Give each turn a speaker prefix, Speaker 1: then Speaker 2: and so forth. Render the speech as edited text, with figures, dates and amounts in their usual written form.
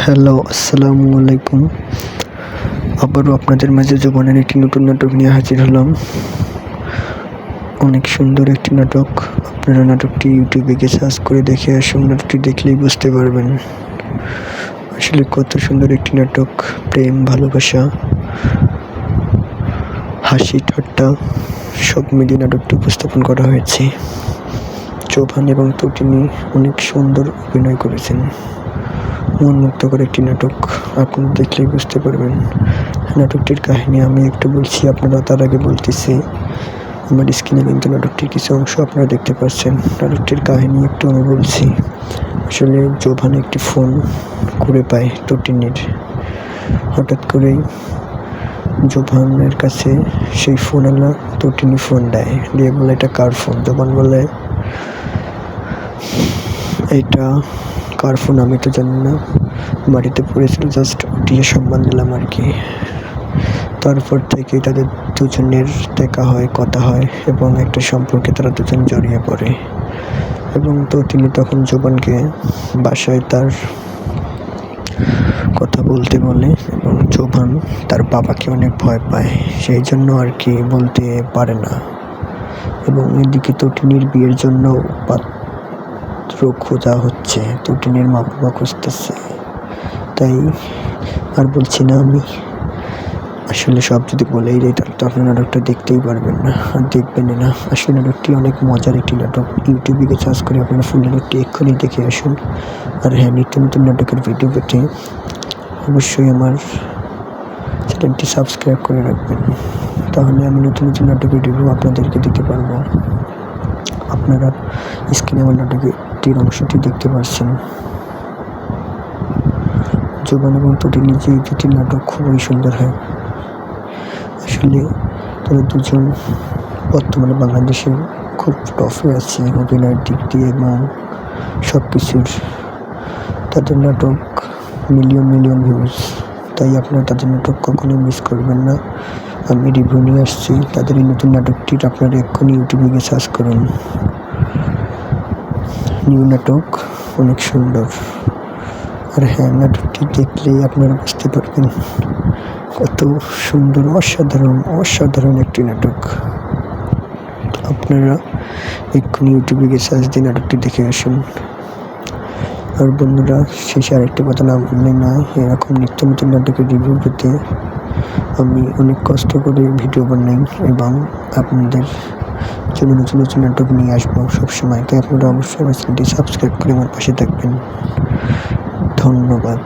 Speaker 1: Hello, আসসালামু আলাইকুম। আবারও আপনাদের মাঝে জীবনের একটি নতুন নাটক নিয়ে হাজির হলাম। অনেক সুন্দর একটি নাটক। আপনারা নাটকটি ইউটিউবে গিয়ে সার্চ করে দেখে আসুন। নাটকটি দেখলেই বুঝতে পারবেন আসলে কত সুন্দর একটি নাটক। প্রেম, ভালোবাসা, হাসি, ঠাট্টা সব মিলিয়ে নাটকটি উপস্থাপন করা হয়েছে। চৌহান এবং তটিনী অনেক সুন্দর অভিনয় করেছেন। মন মুগ্ধকর একটি নাটক, আপনি দেখলেই বুঝতে পারবেন। নাটকটির কাহিনী আমি একটু বলছি, আপনারা তার আগে বলতেছি। আমার স্ক্রিনে কিন্তু নাটকটির কিছু অংশ আপনারা দেখতে পাচ্ছেন। নাটকটির কাহিনী একটু আমি বলছি। আসলে চৌহান একটি ফোন কুড়ে পায় তটিনীর। হঠাৎ করেই চৌহানের কাছে সেই ফোনওয়ালা তটিনী ফোন দেয়, দিয়ে বলে এটা কার ফোন। চৌহান বলে এইটা কার ফোন আমি তো জানি না, বাড়িতে পড়েছিল, জাস্ট দিয়ে সম্মান দিলাম আর কি। তারপর থেকে তাদের দুজনের দেখা হয়, কথা হয় এবং একটা সম্পর্কে তারা দুজন জড়িয়ে পড়ে। এবং তো তিনি তখন জোবানকে বাসায় তার কথা বলতে বলে এবং জোবান তার বাবাকে অনেক ভয় পায়, সেই জন্য আর কি বলতে পারে না। এবং এদিকে তটিনীর বিয়ের জন্য পাত্র খোঁজা হচ্ছে, তটিনীর মা বাবা খুঁজতেছে। তাই আর বলছি না আমি। আসলে সব যদি বলেই যাই তাহলে তো আপনি নাটকটা দেখতেই পারবেন না, আর দেখবেন না। আসলে নাটকটি অনেক মজার একটি নাটক। ইউটিউবে গিয়ে সার্চ করে আপনারা ফুল নাটকটি এক্ষুনি দেখে আসুন। আর হ্যাঁ, নিত্য নতুন নাটকের ভিডিও পেতে অবশ্যই আমার চ্যানেলটি সাবস্ক্রাইব করে রাখবেন, তাহলে আমি নতুন নতুন নাটকের রিভিউ আপনাদেরকে দিতে পারবো। আপনারা স্ক্রিনে আমার নাটকটির অংশটি দেখতে পাচ্ছেন। জোবান এবং তটিনী যে দুটি নাটক খুবই সুন্দর হয়। আসলে তারা দুজন বর্তমানে বাংলাদেশে খুব টপে আছে অভিনয়ের দিক দিয়ে এবং সব কিছুর। তাদের নাটক মিলিয়ন মিলিয়ন ভিউজ, তাই আপনারা তাদের নাটক কখনোই মিস করবেন না। আমি রিভিউ নিয়ে আসছি তাদের এই নতুন নাটকটির। আপনারা এক্ষুনি ইউটিউবে গিয়ে সার্চ করুন। নিউ নাটক, অনেক সুন্দর। আর হ্যাঁ, নাটকটি দেখলেই আপনারা বুঝতে পারবেন কত সুন্দর, অসাধারণ অসাধারণ একটি নাটক। আপনারা এক্ষুনি ইউটিউবে গিয়ে সার্চ দিয়ে নাটকটি দেখে আসুন। আর বন্ধুরা, শেষে আরেকটি কথা না বললে না, এরকম নিত্য নতুন নাটকের রিভিউ পেতে আমি অনেক কষ্ট করে ভিডিও বানাই এবং আপনাদের জন্য নতুন নতুন নাটক নিয়ে আসবো সবসময়। তাই আপনারা অবশ্যই আমার চ্যানেলটি সাবস্ক্রাইব করে আমার পাশে থাকবেন। ধন্যবাদ।